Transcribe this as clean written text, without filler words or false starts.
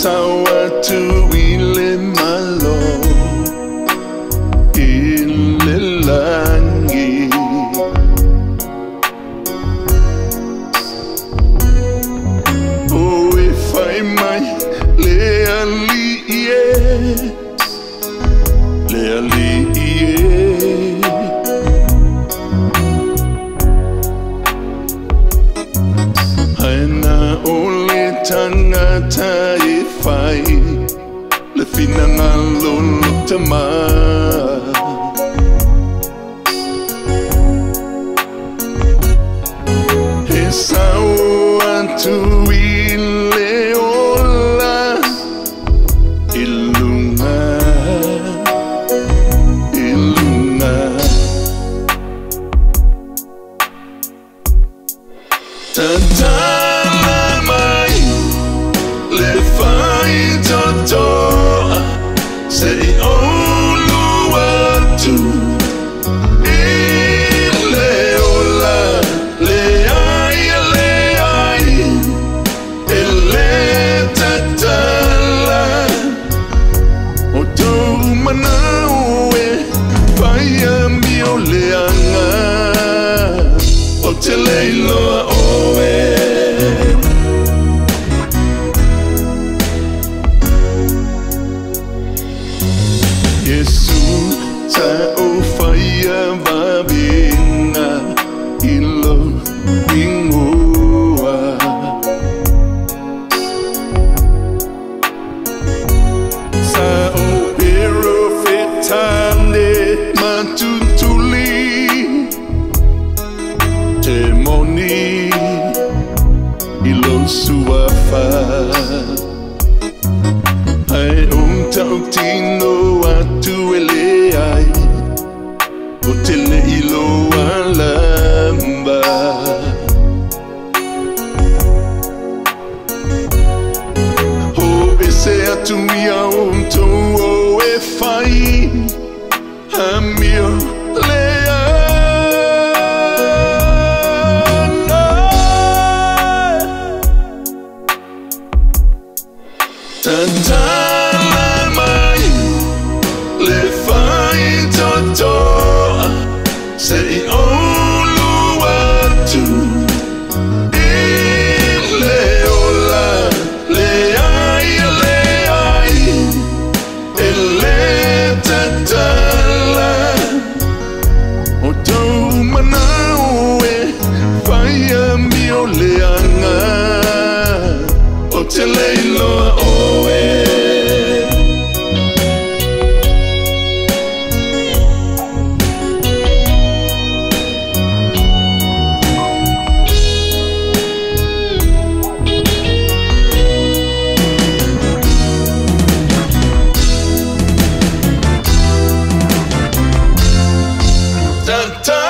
sawa tu ile malo ile langi oh if I might leali Haina ole tangata e whai le whina ngalo lutama He sau atu I le ola ilunga Tantala mai le whai toto se olu atu I le ola le ai e le tatala o tau manau e whai a mi o le anga o te leiloa oe Yesu ta o whaia wawinga ilo ingoa Sa o pero fetane matutuli Te moni ilo suafa Ai tau tino atu ele ai O te le ilo alamba Ho ese atu ia o e whai Hamio lea Tantala mai le whai toto se I olu atu I le ola le ai e le tatala o tau manau e whai a mi o le anga o te leiloa oe Ta